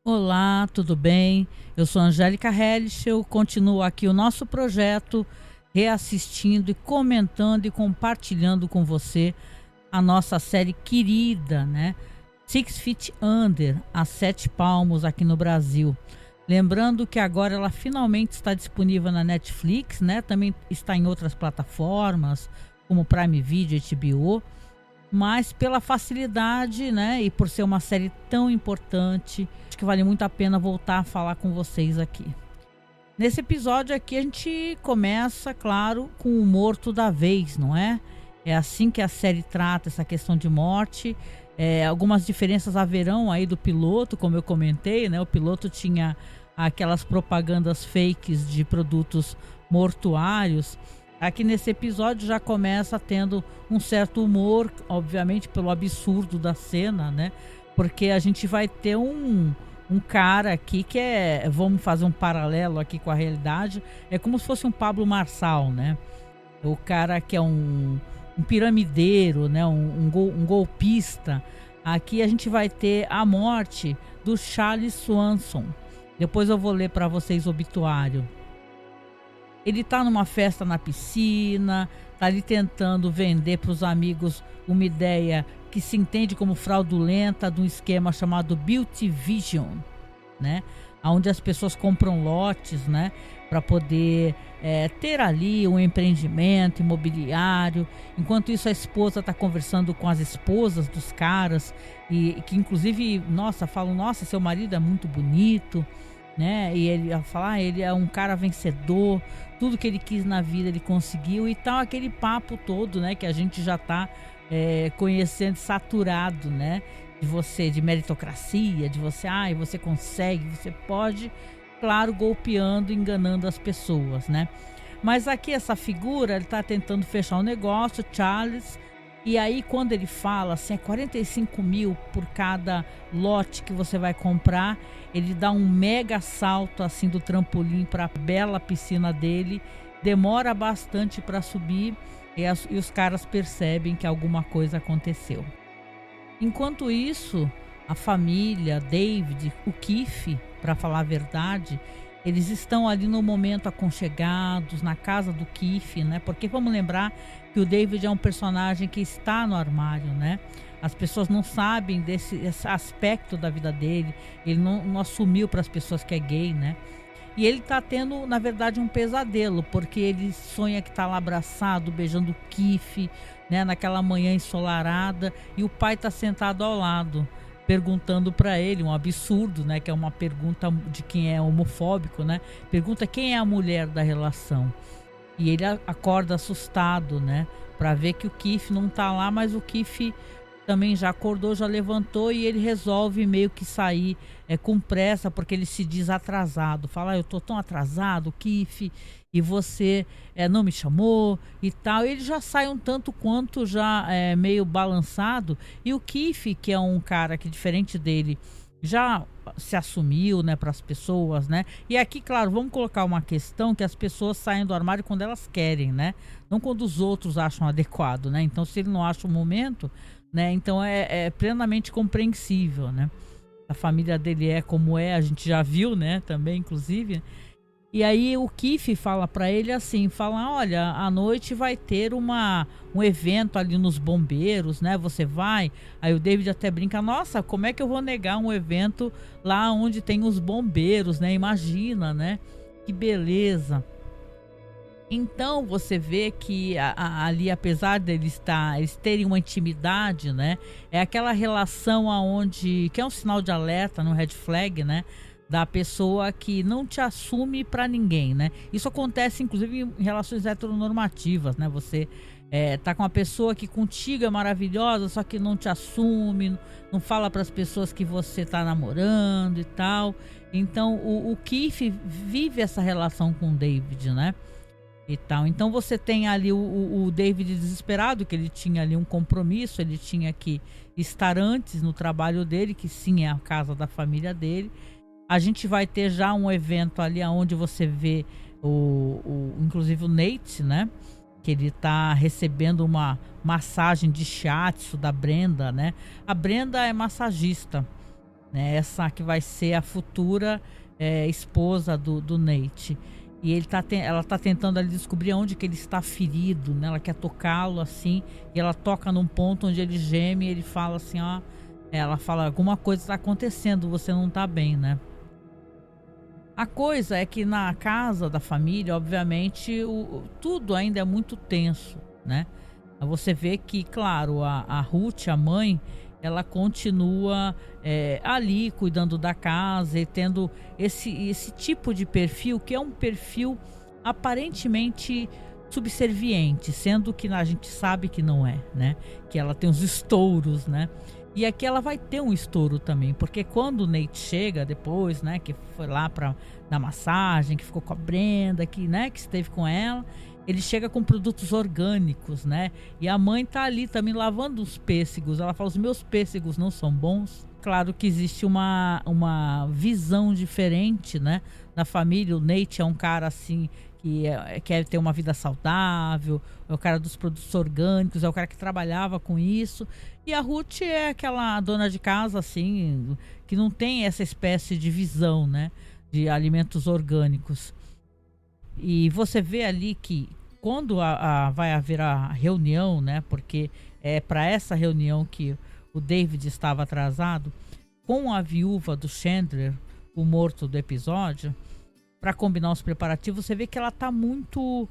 Olá, tudo bem? Eu sou Angélica Hellish, eu continuo aqui o nosso projeto, reassistindo e comentando e compartilhando com você a nossa série querida, né? Six Feet Under, a Sete Palmos aqui no Brasil. Lembrando que agora ela finalmente está disponível na Netflix, né? Também está em outras plataformas, como Prime Video, HBO, mas pela facilidade, né, e por ser uma série tão importante, acho que vale muito a pena voltar a falar com vocês aqui. Nesse episódio aqui a gente começa, claro, com o morto da vez, não é? É assim que a série trata essa questão de morte. Algumas diferenças haverão aí do piloto, como eu comentei, né? O piloto tinha aquelas propagandas fakes de produtos mortuários. Aqui nesse episódio já começa tendo um certo humor, obviamente pelo absurdo da cena, né? Porque a gente vai ter um cara aqui que vamos fazer um paralelo aqui com a realidade, é como se fosse um Pablo Marçal, né? O cara que é um piramideiro, né? Um golpista. Aqui a gente vai ter a morte do Charles Swanson. Depois eu vou ler para vocês o obituário. Ele tá numa festa na piscina, tá ali tentando vender para os amigos uma ideia que se entende como fraudulenta de um esquema chamado Beauty Vision, né? Onde as pessoas compram lotes, né? Para poder ter ali um empreendimento imobiliário. Enquanto isso, a esposa está conversando com as esposas dos caras e que inclusive, falam, nossa, seu marido é muito bonito, né? E ele fala, ele é um cara vencedor, tudo que ele quis na vida ele conseguiu e tal, aquele papo todo, né? Que a gente já tá conhecendo, saturado, né? De meritocracia, de você, você consegue, você pode, claro, golpeando, enganando as pessoas, né? Mas aqui essa figura, ele tá tentando fechar um negócio, Charles. E aí quando ele fala assim, 45 mil por cada lote que você vai comprar, ele dá um mega salto assim do trampolim para a bela piscina dele, demora bastante para subir e os caras percebem que alguma coisa aconteceu. Enquanto isso, a família, David, o Keith, para falar a verdade, eles estão ali no momento aconchegados, na casa do Keith, né? Porque vamos lembrar que o David é um personagem que está no armário, né? As pessoas não sabem desse aspecto da vida dele, ele não assumiu para as pessoas que é gay, né? E ele tá tendo, na verdade, um pesadelo, porque ele sonha que tá lá abraçado, beijando o Keith, né? Naquela manhã ensolarada, e o pai tá sentado ao lado, perguntando para ele, um absurdo, né? Que é uma pergunta de quem é homofóbico, né? Pergunta quem é a mulher da relação. E ele acorda assustado, né? Para ver que o Keith não tá lá, mas o Keith também já acordou, já levantou e ele resolve meio que sair com pressa, porque ele se diz atrasado. Fala, eu tô tão atrasado, Keith, e você não me chamou e tal. Ele já sai um tanto quanto já meio balançado. E o Keith, que é um cara que diferente dele, já se assumiu, né, para as pessoas, né? E aqui, claro, vamos colocar uma questão que as pessoas saem do armário quando elas querem, né? Não quando os outros acham adequado, né? Então, se ele não acha o momento, né? Então é plenamente compreensível, né? A família dele é como é, a gente já viu, né? Também, inclusive. E aí o Keith fala para ele assim, fala, olha, à noite vai ter um evento ali nos bombeiros, né? Você vai? Aí o David até brinca, nossa, como é que eu vou negar um evento lá onde tem os bombeiros, né? Imagina, né? Que beleza. Então você vê que ali, apesar deles eles terem uma intimidade, né? É aquela relação aonde, que é um sinal de alerta no red flag, né? Da pessoa que não te assume pra ninguém, né? Isso acontece inclusive em relações heteronormativas, né? Você tá com uma pessoa que contigo é maravilhosa, só que não te assume, não fala para as pessoas que você tá namorando e tal. Então o Keith vive essa relação com o David, né? E tal. Então você tem ali o David desesperado, que ele tinha ali um compromisso, ele tinha que estar antes no trabalho dele, que sim é a casa da família dele. A gente vai ter já um evento ali onde você vê inclusive o Nate, né? Que ele tá recebendo uma massagem de shiatsu da Brenda, né? A Brenda é massagista. né? Essa que vai ser a futura esposa do Nate. E ela tá tentando ali descobrir onde que ele está ferido, né? Ela quer tocá-lo assim, e ela toca num ponto onde ele geme e ele fala assim, ó, ela fala, alguma coisa está acontecendo, você não tá bem, né? A coisa é que na casa da família, obviamente, tudo ainda é muito tenso, né? Você vê que, claro, a Ruth, a mãe, ela continua ali cuidando da casa e tendo esse tipo de perfil, que é um perfil aparentemente subserviente, sendo que a gente sabe que não é, né? Que ela tem os estouros, né? E aqui ela vai ter um estouro também, porque quando o Nate chega depois, né, que foi lá para dar massagem, que ficou com a Brenda, que esteve com ela, ele chega com produtos orgânicos, né? E a mãe tá ali também lavando os pêssegos. Ela fala, os meus pêssegos não são bons. Claro que existe uma visão diferente, né, da família. O Nate é um cara assim que quer ter uma vida saudável, é o cara dos produtos orgânicos, é o cara que trabalhava com isso. E a Ruth é aquela dona de casa assim, que não tem essa espécie de visão, né, de alimentos orgânicos. E você vê ali que quando vai haver a reunião, né, porque é para essa reunião que o David estava atrasado, com a viúva do Chandler, o morto do episódio, para combinar os preparativos, você vê que ela tá muito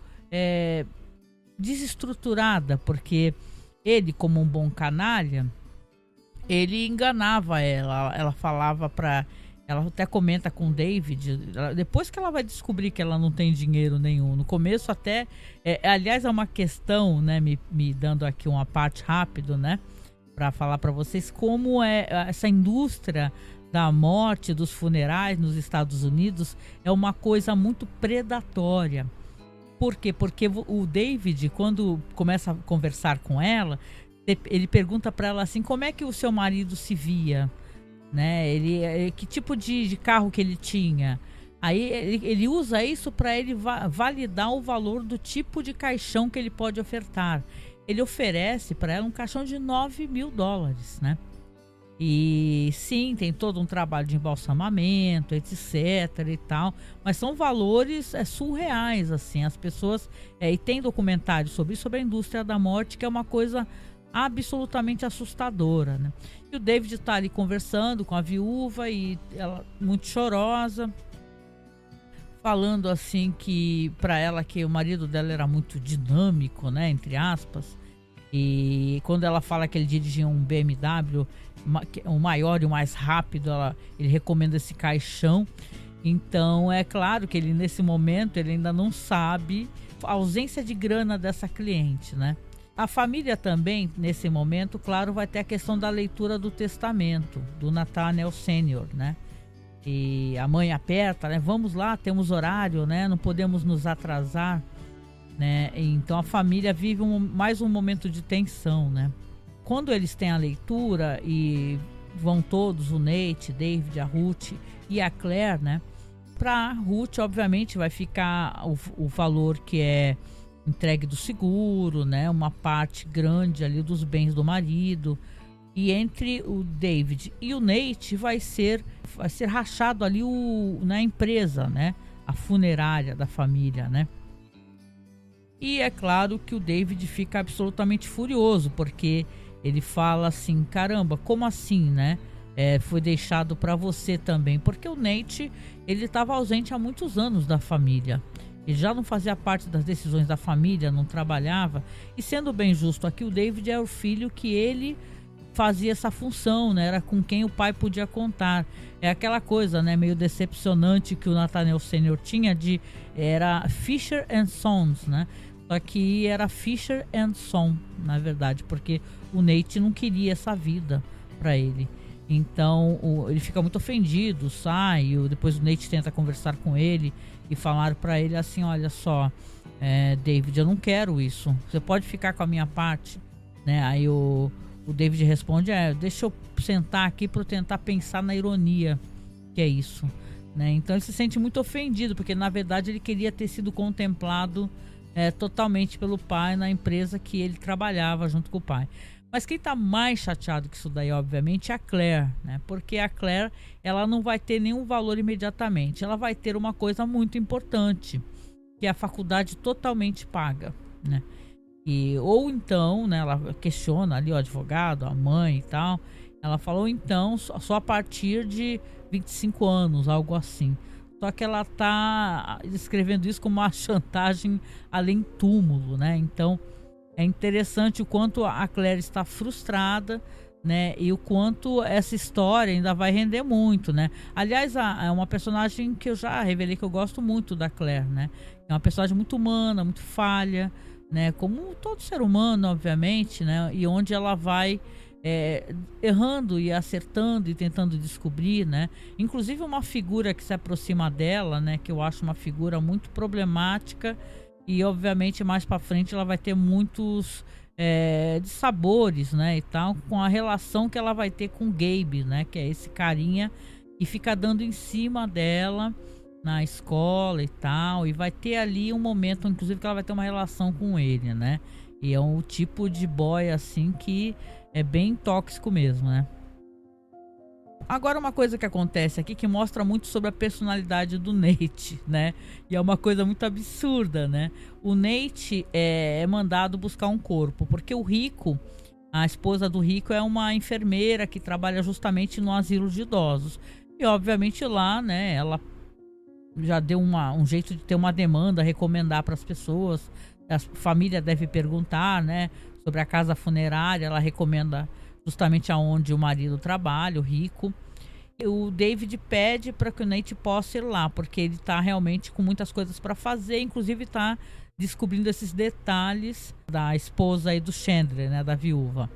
desestruturada, porque ele, como um bom canalha, ele enganava ela. Ela falava para... Ela até comenta com o David, depois que ela vai descobrir que ela não tem dinheiro nenhum. No começo até... aliás, é uma questão, né, me dando aqui uma parte rápido, né, para falar para vocês como é essa indústria da morte, dos funerais nos Estados Unidos, é uma coisa muito predatória. Por quê? Porque o David, quando começa a conversar com ela, ele pergunta para ela assim, como é que o seu marido se via? Né? Que tipo de carro que ele tinha? Aí ele usa isso para ele validar o valor do tipo de caixão que ele pode ofertar. Ele oferece para ela um caixão de $9.000, né? E sim, tem todo um trabalho de embalsamamento, etc e tal, mas são valores surreais, assim. As pessoas, e tem documentários sobre a indústria da morte, que é uma coisa absolutamente assustadora, né? E o David tá ali conversando com a viúva e ela muito chorosa, falando assim que para ela que o marido dela era muito dinâmico, né, entre aspas. E quando ela fala que ele dirigia um BMW, o maior e o mais rápido, ele recomenda esse caixão. Então é claro que ele nesse momento ele ainda não sabe a ausência de grana dessa cliente, né? A família também, nesse momento, claro, vai ter a questão da leitura do testamento do Nathaniel Sênior, né? E a mãe aperta, né? Vamos lá, temos horário, né? Não podemos nos atrasar, né? Então a família vive mais um momento de tensão, né? Quando eles têm a leitura e vão todos, o Nate, David, a Ruth e a Claire, né? Para Ruth, obviamente, vai ficar o valor que é entregue do seguro, né? Uma parte grande ali dos bens do marido. E entre o David e o Nate vai ser rachado ali na empresa, né? A funerária da família, né? E é claro que o David fica absolutamente furioso, porque ele fala assim, caramba, como assim, né? Foi deixado para você também, porque o Nate, ele estava ausente há muitos anos da família. Ele já não fazia parte das decisões da família, não trabalhava. E sendo bem justo aqui, o David é o filho que ele fazia essa função, né? Era com quem o pai podia contar. É aquela coisa, né, meio decepcionante que o Nathaniel Sênior tinha era Fisher and Sons, né? Só que era Fisher and Son, na verdade, porque o Nate não queria essa vida para ele. Então ele fica muito ofendido, sai. Depois o Nate tenta conversar com ele e falar para ele assim, olha só, David, eu não quero isso. Você pode ficar com a minha parte, né? Aí o David responde, deixa eu sentar aqui para eu tentar pensar na ironia que é isso, né? Então ele se sente muito ofendido, porque na verdade ele queria ter sido contemplado totalmente pelo pai na empresa que ele trabalhava junto com o pai. Mas quem tá mais chateado que isso daí, obviamente, é a Claire, né? Porque a Claire, ela não vai ter nenhum valor imediatamente. Ela vai ter uma coisa muito importante, que é a faculdade totalmente paga, né? Ou então, né, ela questiona ali o advogado, a mãe e tal. Ela falou então só a partir de 25 anos, algo assim. Só que ela tá descrevendo isso como uma chantagem além túmulo, né? Então é interessante o quanto a Claire está frustrada, né? E o quanto essa história ainda vai render muito, né? Aliás, é uma personagem que eu já revelei que eu gosto muito da Claire, né? É uma personagem muito humana, muito falha, né? Como todo ser humano, obviamente, né? E onde ela vai errando e acertando e tentando descobrir, né? Inclusive uma figura que se aproxima dela, né? Que eu acho uma figura muito problemática e, obviamente, mais para frente ela vai ter muitos dissabores, né? E tal, com a relação que ela vai ter com o Gabe, né? Que é esse carinha que fica dando em cima dela na escola e tal, e vai ter ali um momento, inclusive, que ela vai ter uma relação com ele, né? E é um tipo de boy assim que é bem tóxico mesmo, né? Agora, uma coisa que acontece aqui que mostra muito sobre a personalidade do Nate, né? E é uma coisa muito absurda, né? O Nate é mandado buscar um corpo, porque o Rico, a esposa do Rico, é uma enfermeira que trabalha justamente no asilo de idosos. E obviamente lá, né, ela já deu um jeito de ter uma demanda, recomendar para as pessoas. A família deve perguntar, né, sobre a casa funerária. Ela recomenda justamente aonde o marido trabalha, o Rico. E o David pede para que o Nate possa ir lá, porque ele está realmente com muitas coisas para fazer, inclusive está descobrindo esses detalhes da esposa aí do Chandler, né, da viúva.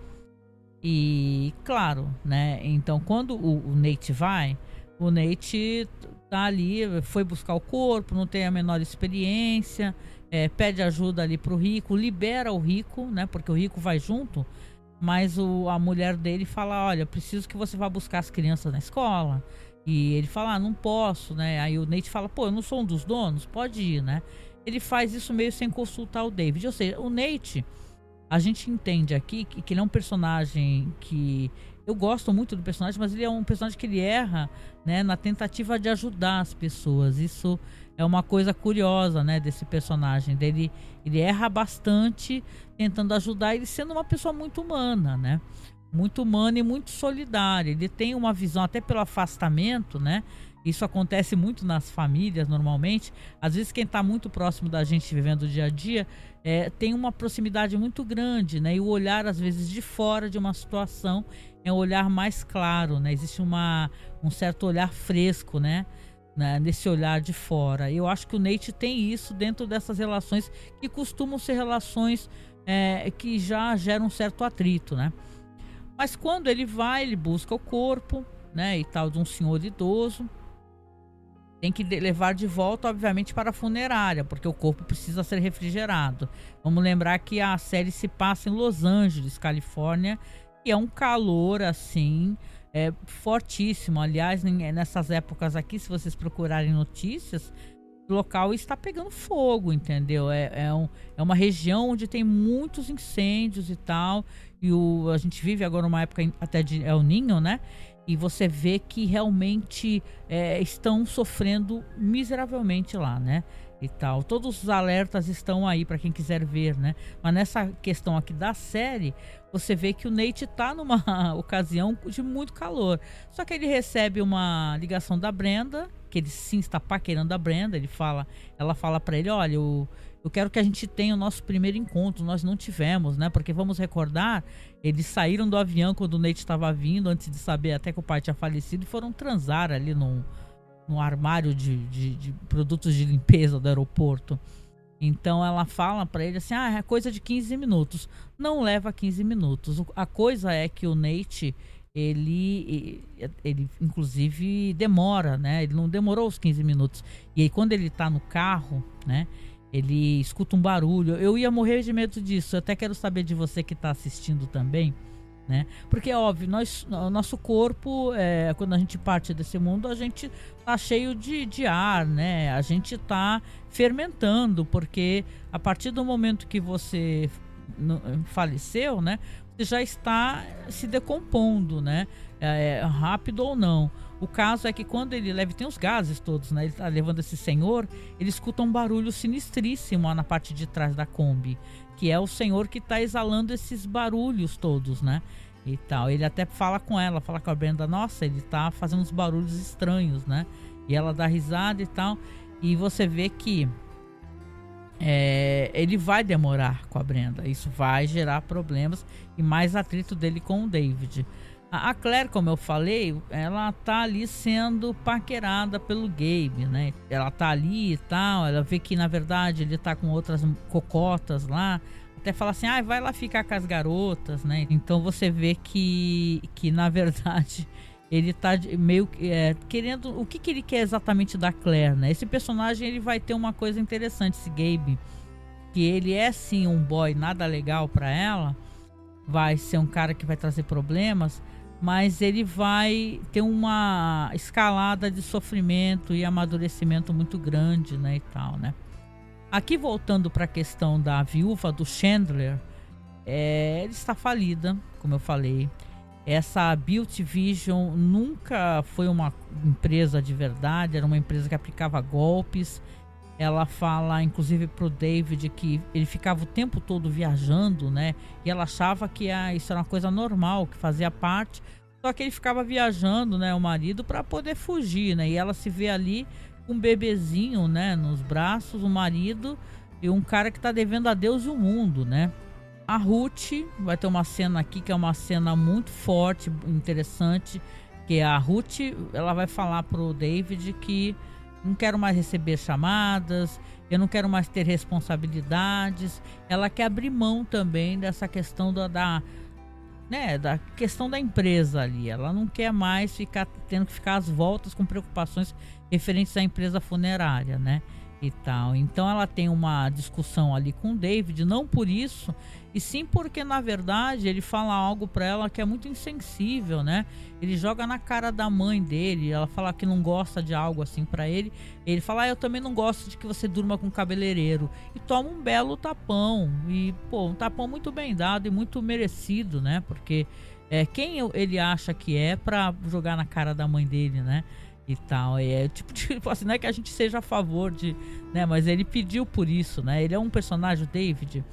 E claro, né, então quando o Nate vai, o Nate tá ali, foi buscar o corpo, não tem a menor experiência, pede ajuda ali pro Rico, libera o Rico, né? Porque o Rico vai junto, mas a mulher dele fala, olha, preciso que você vá buscar as crianças na escola. E ele fala, não posso, né? Aí o Nate fala, pô, eu não sou um dos donos, pode ir, né? Ele faz isso meio sem consultar o David. Ou seja, o Nate, a gente entende aqui que ele é um personagem que... Eu gosto muito do personagem, mas ele é um personagem que ele erra, né, na tentativa de ajudar as pessoas. Isso é uma coisa curiosa, né, desse personagem dele. Ele erra bastante tentando ajudar, ele sendo uma pessoa muito humana, né? Muito humana e muito solidária. Ele tem uma visão, até pelo afastamento, né? Isso acontece muito nas famílias, normalmente. Às vezes quem está muito próximo da gente, vivendo o dia a dia, tem uma proximidade muito grande, né? E o olhar, às vezes, de fora de uma situação é um olhar mais claro, né? Existe um certo olhar fresco, né? Nesse olhar de fora. Eu acho que o Nate tem isso dentro dessas relações que costumam ser relações que já geram um certo atrito, né? Mas quando ele vai, ele busca o corpo, né? E tal, de um senhor idoso. Tem que levar de volta, obviamente, para a funerária, porque o corpo precisa ser refrigerado. Vamos lembrar que a série se passa em Los Angeles, Califórnia, e é um calor assim fortíssimo. Aliás, nessas épocas aqui, se vocês procurarem notícias, o local está pegando fogo, entendeu? É uma região onde tem muitos incêndios e tal. E a gente vive agora uma época até de El Niño, né? E você vê que realmente estão sofrendo miseravelmente lá, né? E tal. Todos os alertas estão aí para quem quiser ver, né? Mas nessa questão aqui da série, você vê que o Nate tá numa ocasião de muito calor. Só que ele recebe uma ligação da Brenda, que ele sim está paquerando a Brenda. Ela fala para ele, olha, eu quero que a gente tenha o nosso primeiro encontro. Nós não tivemos, né? Porque vamos recordar, eles saíram do avião quando o Nate estava vindo, antes de saber até que o pai tinha falecido, e foram transar ali no armário de produtos de limpeza do aeroporto. Então ela fala pra ele assim, é coisa de 15 minutos. Não leva 15 minutos. A coisa é que o Nate, ele inclusive demora, né? Ele não demorou os 15 minutos. E aí quando ele tá no carro, né? Ele escuta um barulho. Eu ia morrer de medo disso. Eu até quero saber de você que tá assistindo também, né? Porque é óbvio, o nosso corpo, quando a gente parte desse mundo, a gente tá cheio de ar, né? A gente tá fermentando, porque a partir do momento que você faleceu, né? Você já está se decompondo, né? Rápido ou não. O caso é que quando ele leva, tem os gases todos, né? Ele tá levando esse senhor, ele escuta um barulho sinistríssimo lá na parte de trás da Kombi, que é o senhor que tá exalando esses barulhos todos, né? E tal. Ele até fala com a Brenda, nossa, ele tá fazendo uns barulhos estranhos, né? E ela dá risada e tal. E você vê que ele vai demorar com a Brenda. Isso vai gerar problemas e mais atrito dele com o David. A Claire, como eu falei, ela tá ali sendo paquerada pelo Gabe, né? Ela tá ali e tal, ela vê que na verdade ele tá com outras cocotas lá. Até fala assim, vai lá ficar com as garotas, né? Então você vê que na verdade ele tá meio querendo... O que ele quer exatamente da Claire, né? Esse personagem, ele vai ter uma coisa interessante, esse Gabe, que ele é sim um boy nada legal pra ela, vai ser um cara que vai trazer problemas, mas ele vai ter uma escalada de sofrimento e amadurecimento muito grande, né, e tal, né? Aqui, voltando para a questão da viúva do Chandler, ela está falida, como eu falei. Essa Beauty Vision nunca foi uma empresa de verdade, era uma empresa que aplicava golpes. Ela fala, inclusive, pro David que ele ficava o tempo todo viajando, né? E ela achava que isso era uma coisa normal, que fazia parte. Só que ele ficava viajando, né? O marido, para poder fugir, né? E ela se vê ali com um bebezinho, né? Nos braços, o marido e um cara que tá devendo a Deus e o mundo, né? A Ruth vai ter uma cena aqui que é uma cena muito forte, interessante. Que a Ruth, ela vai falar pro David que não quero mais receber chamadas, eu não quero mais ter responsabilidades. Ela quer abrir mão também dessa questão da questão da empresa ali. Ela não quer mais ficar tendo que ficar às voltas com preocupações referentes à empresa funerária, né? E tal. Então ela tem uma discussão ali com o David, não por isso, e sim porque na verdade ele fala algo pra ela que é muito insensível, né? Ele joga na cara da mãe dele, ela fala que não gosta de algo assim pra ele. Ele fala, eu também não gosto de que você durma com um cabeleireiro, e toma um belo tapão, e pô, um tapão muito bem dado e muito merecido, né? Porque quem ele acha que é pra jogar na cara da mãe dele, né? E tal, tipo assim, não é que a gente seja a favor de, né, mas ele pediu por isso, né? Ele é um personagem, o David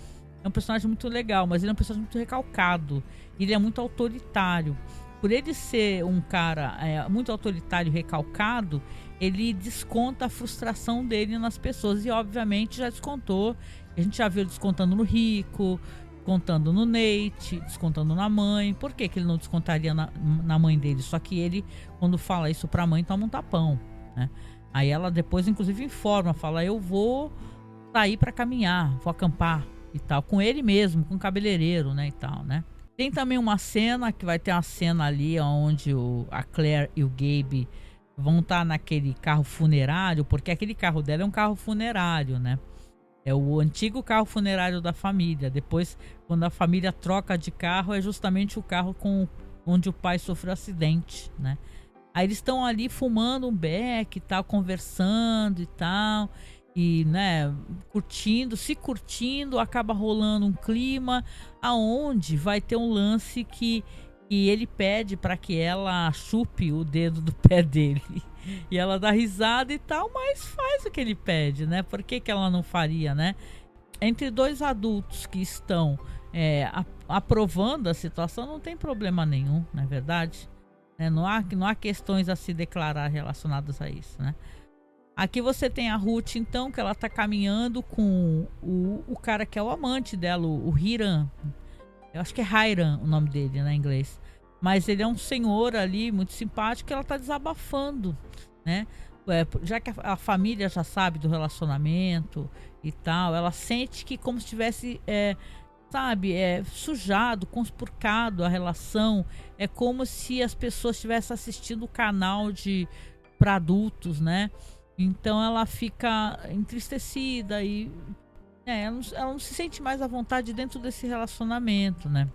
é um personagem muito legal, mas ele é um personagem muito recalcado, ele é muito autoritário. Por ele ser um cara muito autoritário e recalcado, ele desconta a frustração dele nas pessoas, e obviamente já descontou, a gente já viu descontando no Rico, descontando no Nate, descontando na mãe. Por que ele não descontaria na mãe dele? Só que ele, quando fala isso pra mãe, toma um tapão, né? Aí ela depois, inclusive, informa, fala, eu vou sair pra caminhar, vou acampar e tal, com ele mesmo, com o cabeleireiro, né, e tal, né? Tem também uma cena, que vai ter uma cena ali onde a Claire e o Gabe vão estar naquele carro funerário, porque aquele carro dela é um carro funerário, né? É o antigo carro funerário da família. Depois, quando a família troca de carro, é justamente o carro onde o pai sofreu acidente, né? Aí eles estão ali fumando um beck e tal, conversando e tal, e, né, se curtindo, acaba rolando um clima aonde vai ter um lance que ele pede para que ela chupe o dedo do pé dele. E ela dá risada e tal, mas faz o que ele pede, né? Por que ela não faria, né? Entre dois adultos que estão aprovando a situação, não tem problema nenhum, não é verdade? Não há questões a se declarar relacionadas a isso, né? Aqui você tem a Ruth, então, que ela tá caminhando com o cara que é o amante dela, o Hiram. Eu acho que é Hiram o nome dele, né, em inglês. Mas ele é um senhor ali, muito simpático, que ela tá desabafando, né? Já que a família já sabe do relacionamento e tal, ela sente que como se tivesse, sujado, conspurcado a relação. É como se as pessoas estivessem assistindo o canal para adultos, né? Então ela fica entristecida e ela não se sente mais à vontade dentro desse relacionamento, né?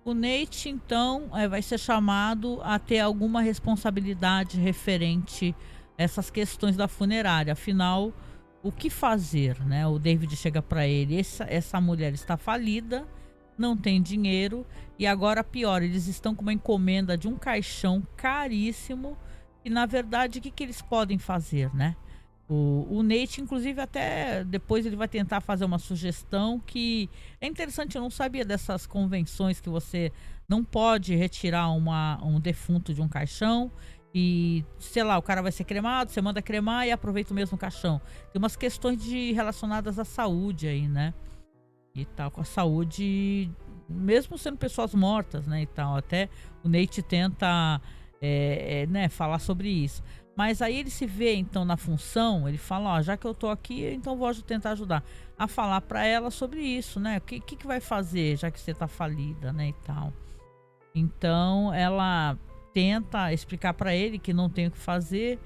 O Nate, então, vai ser chamado a ter alguma responsabilidade referente a essas questões da funerária. Afinal, o que fazer, né? O David chega para ele, essa mulher está falida, não tem dinheiro e agora pior, eles estão com uma encomenda de um caixão caríssimo e na verdade o que eles podem fazer, né? O Nate, inclusive, até depois ele vai tentar fazer uma sugestão que é interessante. Eu não sabia dessas convenções que você não pode retirar um defunto de um caixão e, sei lá, o cara vai ser cremado, você manda cremar e aproveita o mesmo caixão. Tem umas questões relacionadas à saúde aí, né? E tal, com a saúde, mesmo sendo pessoas mortas, né? E tal, até o Nate tenta, né, falar sobre isso. Mas aí ele se vê, então, na função, ele fala, ó, já que eu tô aqui, então vou tentar ajudar a falar para ela sobre isso, né? O que vai fazer, já que você tá falida, né, e tal. Então, ela tenta explicar para ele que não tem o que fazer,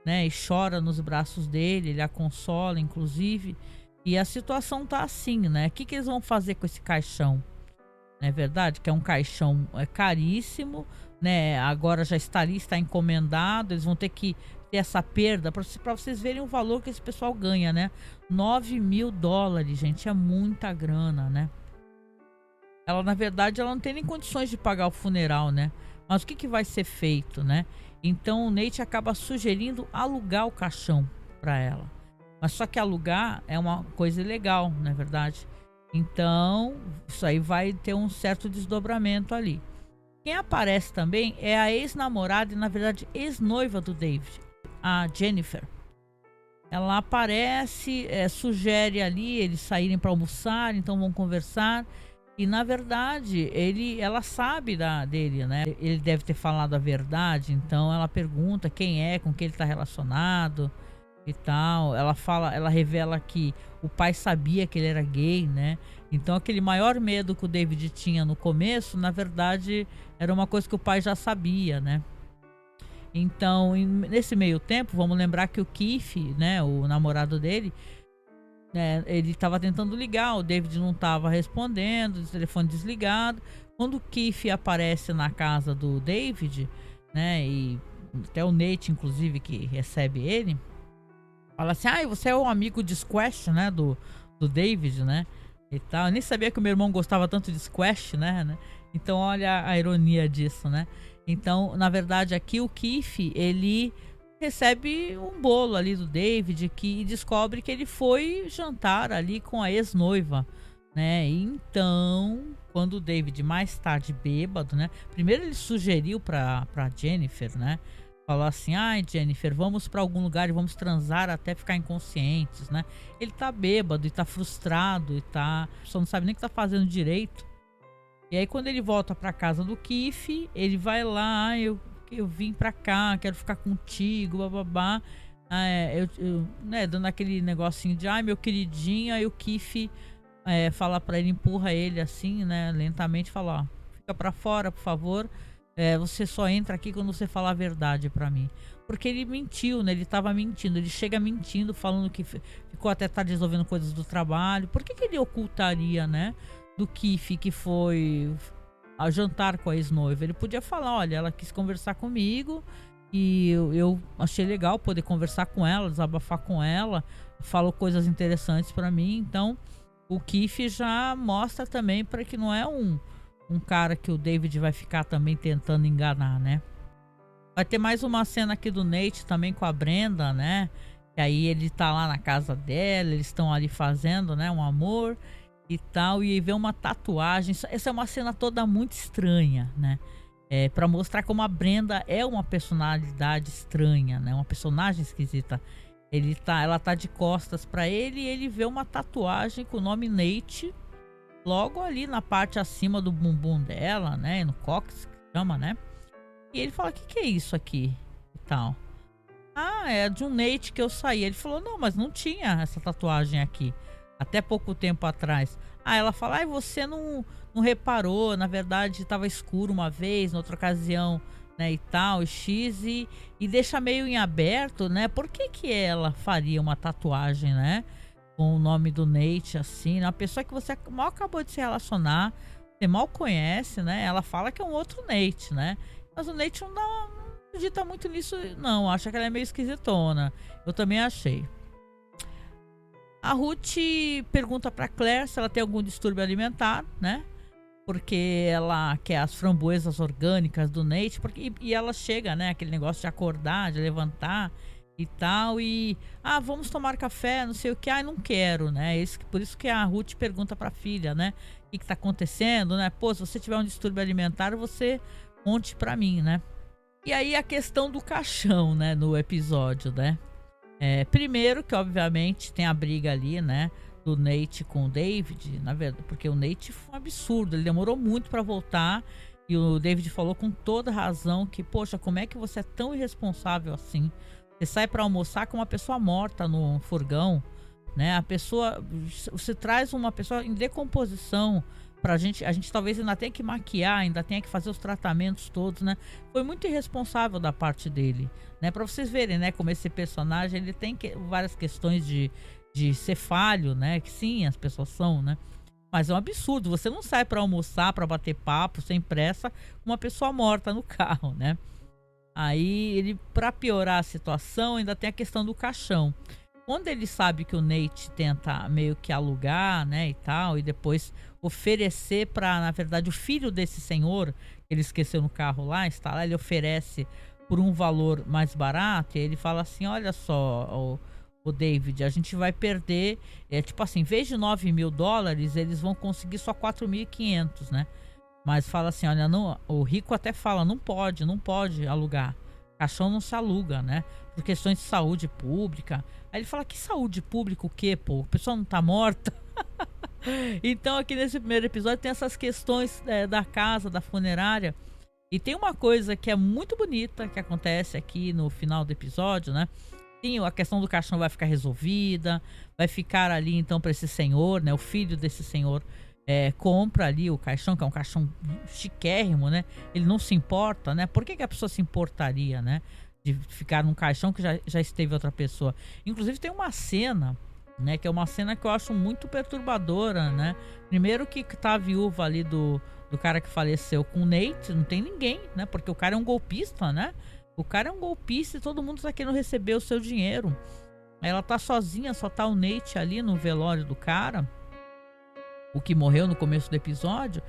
né? E chora nos braços dele, ele a consola, inclusive. E a situação tá assim, né? O que eles vão fazer com esse caixão? Não é verdade? Que é um caixão caríssimo, né? Agora já está ali, está encomendado. Eles vão ter que ter essa perda para vocês verem o valor que esse pessoal ganha, né? $9.000, gente, é muita grana, né? Ela, na verdade, ela não tem nem condições de pagar o funeral, né? Mas o que vai ser feito, né? Então o Nate acaba sugerindo alugar o caixão para ela. Mas só que alugar é uma coisa ilegal, não é verdade? Então, isso aí vai ter um certo desdobramento ali. Quem aparece também é a ex-namorada e, na verdade, ex-noiva do David, a Jennifer. Ela aparece, sugere ali eles saírem para almoçar, então vão conversar. E, na verdade, ela sabe dele, né? Ele deve ter falado a verdade, então ela pergunta quem é, com quem ele está relacionado e tal. Ela revela que o pai sabia que ele era gay, né? Então aquele maior medo que o David tinha no começo, na verdade, era uma coisa que o pai já sabia, né? Então, nesse meio tempo, vamos lembrar que o Keith, né, o namorado dele, né, ele estava tentando ligar, o David não estava respondendo, o telefone desligado. Quando o Keith aparece na casa do David, né, e até o Nate, inclusive, que recebe ele, fala assim, você é o amigo de Squash, né, do David, né, e tal. Eu nem sabia que o meu irmão gostava tanto de Squash, né? Então olha a ironia disso, né. Então, na verdade, aqui o Keith, ele recebe um bolo ali do David e descobre que ele foi jantar ali com a ex-noiva, né. E então, quando o David mais tarde bêbado, né, primeiro ele sugeriu pra Jennifer, né, falou assim, Jennifer, vamos pra algum lugar e vamos transar até ficar inconscientes, né. Ele tá bêbado e tá frustrado e só não sabe nem o que tá fazendo direito. E aí quando ele volta pra casa do Keith, ele vai lá, eu vim pra cá, quero ficar contigo, bababá. Né, dando aquele negocinho de, meu queridinho. Aí o Keith fala pra ele, empurra ele assim, né, lentamente, fala, fica pra fora, por favor. Você só entra aqui quando você falar a verdade pra mim. Porque ele mentiu, né? Ele tava mentindo. Ele chega mentindo, falando que ficou até tarde resolvendo coisas do trabalho. Por que ele ocultaria, né? Do Keith que foi a jantar com a ex-noiva? Ele podia falar, olha, ela quis conversar comigo e eu achei legal poder conversar com ela, desabafar com ela, falou coisas interessantes pra mim. Então o Keith já mostra também para que não é um cara que o David vai ficar também tentando enganar, né. Vai ter mais uma cena aqui do Nate também com a Brenda, né, e aí ele tá lá na casa dela, eles estão ali fazendo, né, um amor e tal, e vê uma tatuagem. Essa é uma cena toda muito estranha, né, para mostrar como a Brenda é uma personalidade estranha, né, uma personagem esquisita. Ela tá de costas para ele e ele vê uma tatuagem com o nome Nate logo ali na parte acima do bumbum dela, né, no cóccix, que chama, né. E ele fala, que é isso aqui e tal. É de um Nate que eu saí. Ele falou, não, mas não tinha essa tatuagem aqui até pouco tempo atrás. Ela fala, você não reparou, na verdade estava escuro uma vez, na outra ocasião, né, e tal, e deixa meio em aberto, né, por que ela faria uma tatuagem, né, com o nome do Nate, assim, uma pessoa que você mal acabou de se relacionar, você mal conhece, né, ela fala que é um outro Nate, né, mas o Nate não acredita muito nisso, não, acha que ela é meio esquisitona. Eu também achei. A Ruth pergunta para Claire se ela tem algum distúrbio alimentar, né? Porque ela quer as framboesas orgânicas do Nate, e ela chega, né? Aquele negócio de acordar, de levantar e tal, e vamos tomar café, não sei o que, não quero, né? Por isso que a Ruth pergunta pra filha, né? O que tá acontecendo, né? Pô, se você tiver um distúrbio alimentar, você conte pra mim, né? E aí a questão do caixão, né? No episódio, né? Primeiro que obviamente tem a briga ali, né? Do Nate com o David, na verdade, porque o Nate foi um absurdo, ele demorou muito pra voltar, e o David falou com toda razão que, poxa, como é que você é tão irresponsável assim? Você sai pra almoçar com uma pessoa morta no furgão, né? Você traz uma pessoa em decomposição pra gente, a gente talvez ainda tenha que maquiar, ainda tenha que fazer os tratamentos todos, né? Foi muito irresponsável da parte dele, né? Pra vocês verem, né, como esse personagem, ele tem várias questões de ser falho, né? Que sim, as pessoas são, né? Mas é um absurdo, você não sai pra almoçar, pra bater papo, sem pressa, com uma pessoa morta no carro, né? Aí ele, pra piorar a situação, ainda tem a questão do caixão. Quando ele sabe que o Nate tenta meio que alugar, né, e tal, e depois oferecer pra, na verdade, o filho desse senhor, que ele esqueceu no carro lá, está lá, ele oferece por um valor mais barato, e ele fala assim, olha só, o David, a gente vai perder, tipo assim, em vez de 9 mil dólares, eles vão conseguir só 4.500, né? Mas fala assim, olha, não, o rico até fala, não pode alugar. Caixão não se aluga, né? Por questões de saúde pública. Aí ele fala, que saúde pública o quê, pô? A pessoa não tá morta? Então aqui nesse primeiro episódio tem essas questões da casa, da funerária. E tem uma coisa que é muito bonita que acontece aqui no final do episódio, né? Sim, a questão do caixão vai ficar resolvida, vai ficar ali então para esse senhor, né? O filho desse senhor compra ali o caixão, que é um caixão chiquérrimo, né? Ele não se importa, né? Por que a pessoa se importaria, né? De ficar num caixão que já esteve outra pessoa. Inclusive tem uma cena, né? Que é uma cena que eu acho muito perturbadora, né? Primeiro que tá a viúva ali do cara que faleceu com o Nate, não tem ninguém, né? Porque o cara é um golpista, né? O cara é um golpista e todo mundo tá querendo receber o seu dinheiro. Ela tá sozinha, só tá o Nate ali no velório do cara, o que morreu no começo do episódio,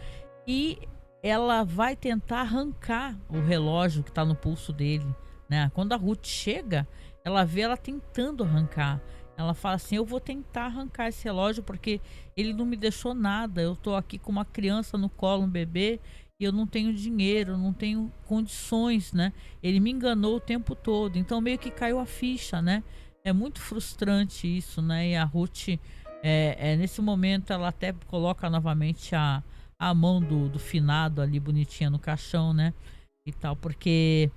e ela vai tentar arrancar o relógio que tá no pulso dele, né? Quando a Ruth chega, ela vê ela tentando arrancar. Ela fala assim, eu vou tentar arrancar esse relógio porque ele não me deixou nada, eu tô aqui com uma criança no colo, um bebê, e eu não tenho dinheiro, eu não tenho condições, né? Ele me enganou o tempo todo, então meio que caiu a ficha, né? É muito frustrante isso, né? E a Ruth, nesse momento, ela até coloca novamente a mão do finado ali bonitinha no caixão, né? E tal, porque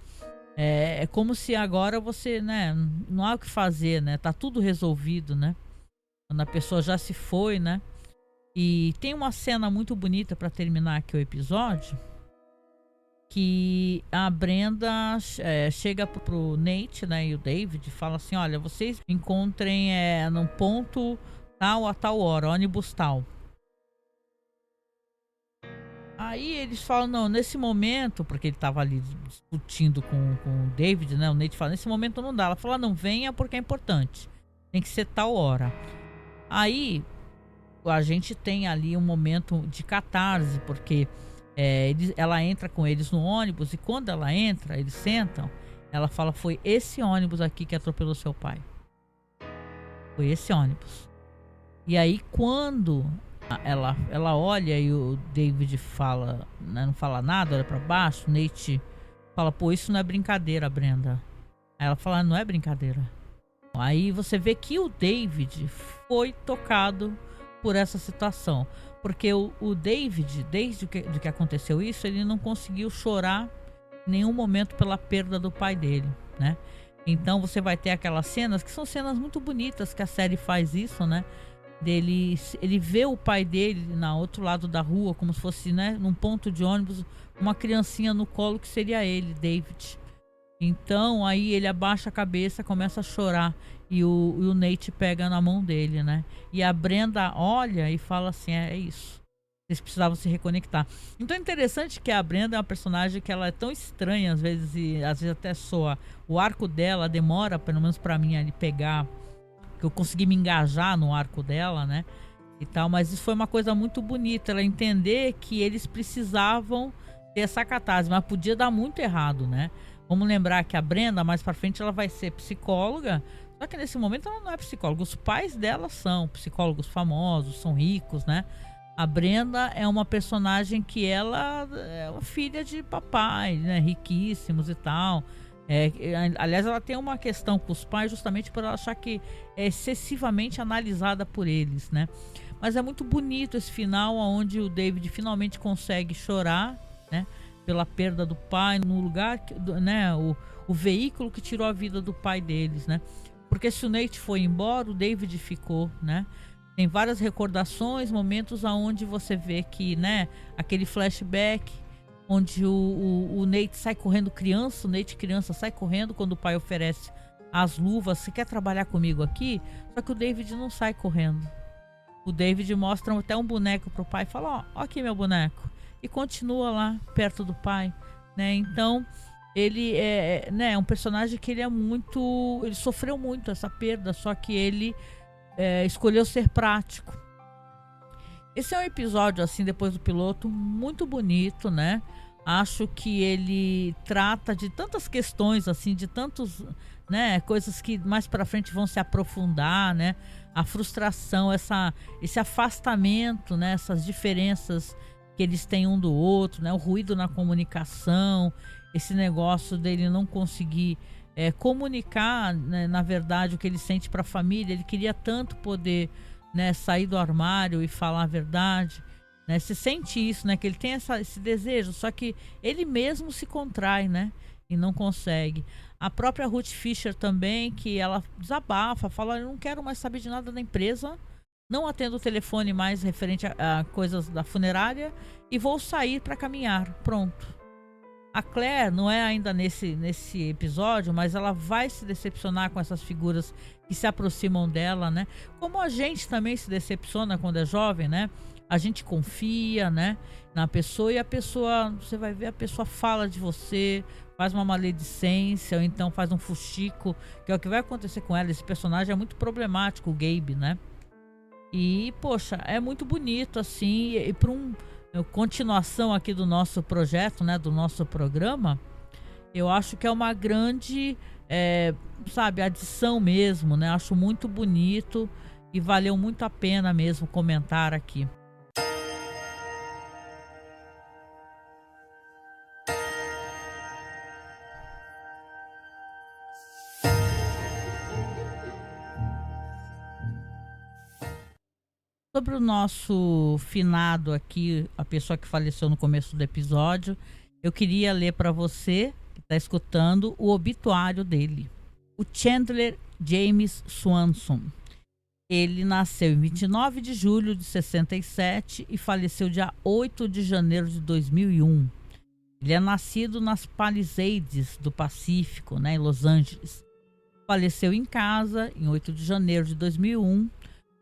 é como se agora você, né? Não há o que fazer, né? Tá tudo resolvido, né? Quando a pessoa já se foi, né? E tem uma cena muito bonita para terminar aqui o episódio, que a Brenda chega pro Nate, né, e o David, e fala assim, olha, vocês encontrem num ponto tal a tal hora, ônibus tal. Aí eles falam, não, nesse momento, porque ele tava ali discutindo com o David, né, o Nate fala, nesse momento não dá. Ela fala, não, venha porque é importante, tem que ser tal hora. Aí a gente tem ali um momento de catarse, porque ela entra com eles no ônibus, e quando ela entra, eles sentam, ela fala, foi esse ônibus aqui que atropelou seu pai. Foi esse ônibus. E aí quando ela olha e o David fala, né, não fala nada, olha pra baixo, o Nate fala, pô, isso não é brincadeira, Brenda. Aí ela fala, não é brincadeira. Aí você vê que o David foi tocado por essa situação, porque o David, desde que aconteceu isso, ele não conseguiu chorar em nenhum momento pela perda do pai dele, né? Então você vai ter aquelas cenas que são cenas muito bonitas, que a série faz isso, né? Ele vê o pai dele na outro lado da rua, como se fosse, né, num ponto de ônibus, uma criancinha no colo que seria ele, David. Então aí ele abaixa a cabeça, começa a chorar, e o Nate pega na mão dele, né? E a Brenda olha e fala assim, é isso, vocês precisavam se reconectar. Então é interessante que a Brenda é uma personagem que ela é tão estranha às vezes, e às vezes até soa. O arco dela demora, pelo menos pra mim, ali pegar que eu consegui me engajar no arco dela, né? E tal, mas isso foi uma coisa muito bonita, ela entender que eles precisavam ter essa catarse, mas podia dar muito errado, né? Vamos lembrar que a Brenda, mais pra frente, ela vai ser psicóloga, só que nesse momento ela não é psicóloga. Os pais dela são psicólogos famosos, são ricos, né? A Brenda é uma personagem que ela é uma filha de papai, né? Riquíssimos e tal. Aliás, ela tem uma questão com os pais justamente por ela achar que é excessivamente analisada por eles, né? Mas é muito bonito esse final, onde o David finalmente consegue chorar, né? Pela perda do pai, no lugar, né? O veículo que tirou a vida do pai deles, né? Porque se o Nate foi embora, o David ficou, né? Tem várias recordações, momentos aonde você vê que, né? Aquele flashback onde o Nate sai correndo criança, o Nate criança sai correndo quando o pai oferece as luvas, você quer trabalhar comigo aqui? Só que o David não sai correndo. O David mostra até um boneco pro pai e fala, ó aqui meu boneco. E continua lá, perto do pai, né? Então, ele né, é um personagem que ele é muito... Ele sofreu muito essa perda, só que ele escolheu ser prático. Esse é um episódio, assim, depois do piloto, muito bonito, né? Acho que ele trata de tantas questões, assim, de tantos, né, coisas que mais pra frente vão se aprofundar, né? A frustração, esse afastamento, né? Essas diferenças que eles têm um do outro, né? O ruído na comunicação, esse negócio dele não conseguir comunicar, né, na verdade, o que ele sente pra família. Ele queria tanto poder, né, sair do armário e falar a verdade, né? Se sente isso, né? Que ele tem esse desejo, só que ele mesmo se contrai, né? E não consegue. A própria Ruth Fisher também, que ela desabafa, fala, eu não quero mais saber de nada da empresa, não atendo o telefone mais referente a coisas da funerária e vou sair para caminhar, pronto. A Claire não é ainda nesse episódio, mas ela vai se decepcionar com essas figuras que se aproximam dela, né? Como a gente também se decepciona quando é jovem, né? A gente confia, né, na pessoa, e a pessoa, você vai ver, a pessoa fala de você, faz uma maledicência, ou então faz um fuxico, que é o que vai acontecer com ela. Esse personagem é muito problemático, o Gabe, né? E, poxa, é muito bonito, assim, e para continuação aqui do nosso projeto, né, do nosso programa, eu acho que é uma grande, sabe, adição mesmo, né? Acho muito bonito e valeu muito a pena mesmo comentar aqui. Sobre o nosso finado aqui, a pessoa que faleceu no começo do episódio, eu queria ler para você que está escutando o obituário dele. O Chandler James Swanson. Ele nasceu em 29 de julho de 67 e faleceu dia 8 de janeiro de 2001. Ele é nascido nas Palisades do Pacífico, né, em Los Angeles. Faleceu em casa em 8 de janeiro de 2001.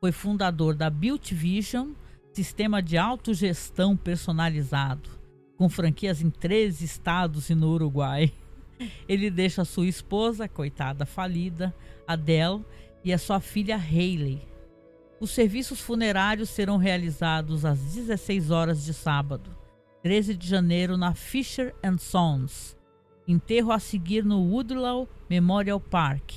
Foi fundador da Built Vision, sistema de autogestão personalizado, com franquias em 13 estados e no Uruguai. Ele deixa sua esposa, coitada, falida, Adele, e a sua filha Hayley. Os serviços funerários serão realizados às 16 horas de sábado, 13 de janeiro, na Fisher & Sons. Enterro a seguir no Woodlawn Memorial Park.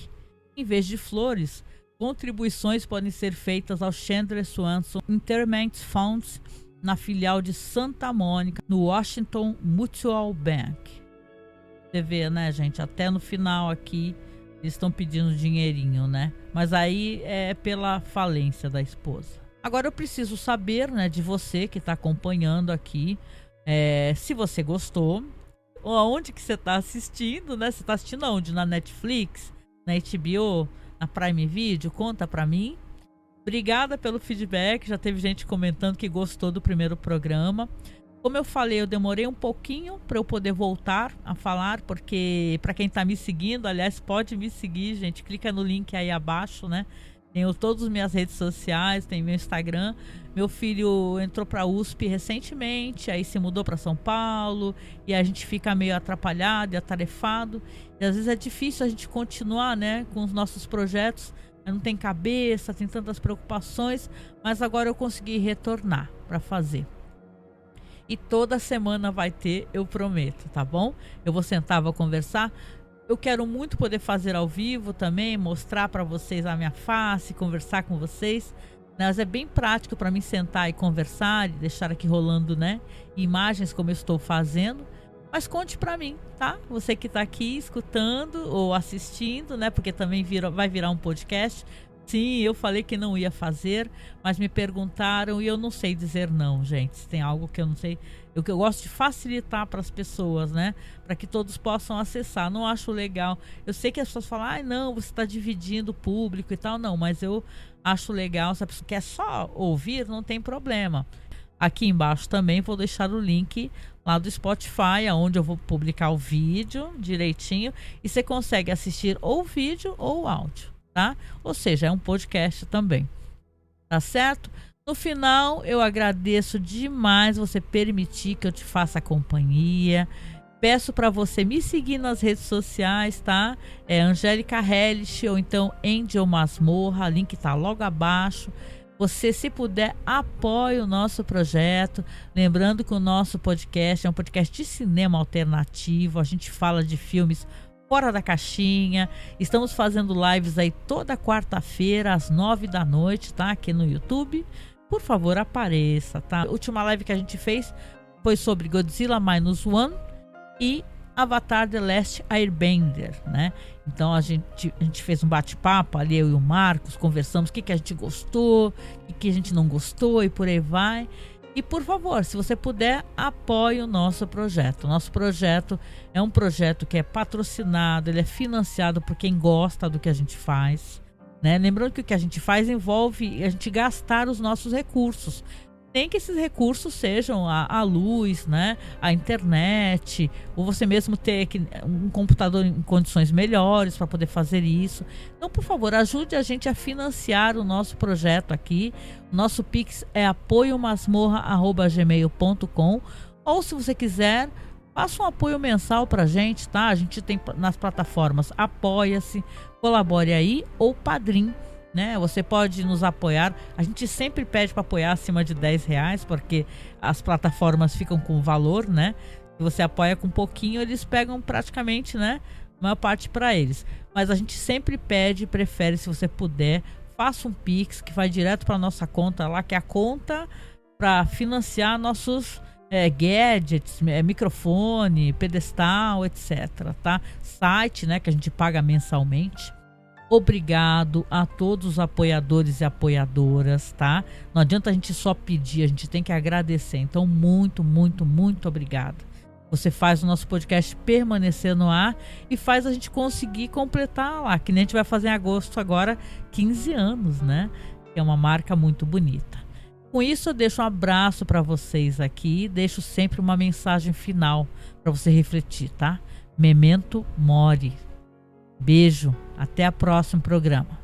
Em vez de flores, contribuições podem ser feitas ao Chandler Swanson Interment Funds na filial de Santa Mônica, no Washington Mutual Bank. Você vê, né, gente? Até no final aqui eles estão pedindo dinheirinho, né? Mas aí é pela falência da esposa. Agora eu preciso saber, né, de você que está acompanhando aqui, se você gostou, ou aonde que você está assistindo, né? Você está assistindo aonde? Na Netflix? Na HBO? Na Prime Video? Conta pra mim. Obrigada pelo feedback, já teve gente comentando que gostou do primeiro programa. Como eu falei, eu demorei um pouquinho para eu poder voltar a falar, porque para quem tá me seguindo, aliás, pode me seguir, gente, clica no link aí abaixo, né? Tenho todas as minhas redes sociais, tem meu Instagram. Meu filho entrou para a USP recentemente, aí se mudou para São Paulo, e a gente fica meio atrapalhado e atarefado. E às vezes é difícil a gente continuar, né, com os nossos projetos, não tem cabeça, tem tantas preocupações, mas agora eu consegui retornar para fazer. E toda semana vai ter, eu prometo, tá bom? Eu vou sentar, vou conversar. Eu quero muito poder fazer ao vivo também, mostrar para vocês a minha face, conversar com vocês. Mas é bem prático para mim sentar e conversar e deixar aqui rolando, né, imagens como eu estou fazendo. Mas conte para mim, tá? Você que está aqui escutando ou assistindo, né? Porque também vai virar um podcast. Sim, eu falei que não ia fazer, mas me perguntaram e eu não sei dizer não, gente. Se tem algo que eu não sei, eu gosto de facilitar para as pessoas, né? Para que todos possam acessar. Não acho legal. Eu sei que as pessoas falam, ai, não, você está dividindo o público e tal. Não, mas eu acho legal. Se a pessoa quer só ouvir, não tem problema. Aqui embaixo também vou deixar o link lá do Spotify, onde eu vou publicar o vídeo direitinho. E você consegue assistir ou o vídeo ou o áudio, tá? Ou seja, é um podcast também, tá certo? No final, eu agradeço demais você permitir que eu te faça companhia. Peço para você me seguir nas redes sociais, tá? É Angélica Hellish ou então Angel Masmorra, o link tá logo abaixo. Você, se puder, apoie o nosso projeto. Lembrando que o nosso podcast é um podcast de cinema alternativo. A gente fala de filmes fora da caixinha. Estamos fazendo lives aí toda quarta-feira às 9 da noite, tá? Aqui no YouTube. Por favor, apareça, tá? A última live que a gente fez foi sobre Godzilla Minus One e Avatar The Last Airbender, né? Então a gente fez um bate-papo ali, eu e o Marcos, conversamos o que a gente gostou, o que a gente não gostou e por aí vai. E por favor, se você puder, apoie o nosso projeto. O nosso projeto é um projeto que é patrocinado, ele é financiado por quem gosta do que a gente faz, né? Lembrando que o que a gente faz envolve a gente gastar os nossos recursos. Nem que esses recursos sejam a luz, né, a internet, ou você mesmo ter um computador em condições melhores para poder fazer isso. Então, por favor, ajude a gente a financiar o nosso projeto aqui. O nosso Pix é apoiomasmorra@gmail.com, ou se você quiser, faça um apoio mensal para a gente, tá? A gente tem nas plataformas Apoia-se, Colabore Aí ou Padrim, né? Você pode nos apoiar. A gente sempre pede para apoiar acima de R$10, porque as plataformas ficam com valor, né? Se você apoia com pouquinho, eles pegam praticamente, né, a maior parte para eles. Mas a gente sempre pede, prefere, se você puder, faça um Pix que vai direto para nossa conta lá, que é a conta para financiar nossos gadgets, microfone, pedestal, etc, tá? Site, né, que a gente paga mensalmente. Obrigado a todos os apoiadores e apoiadoras, tá? Não adianta a gente só pedir, a gente tem que agradecer. Então, muito, muito, muito obrigado. Você faz o nosso podcast permanecer no ar e faz a gente conseguir completar lá, que nem a gente vai fazer em agosto agora, 15 anos, né? Que é uma marca muito bonita. Com isso, eu deixo um abraço para vocês aqui, deixo sempre uma mensagem final para você refletir, tá? Memento mori. Beijo, até o próximo programa.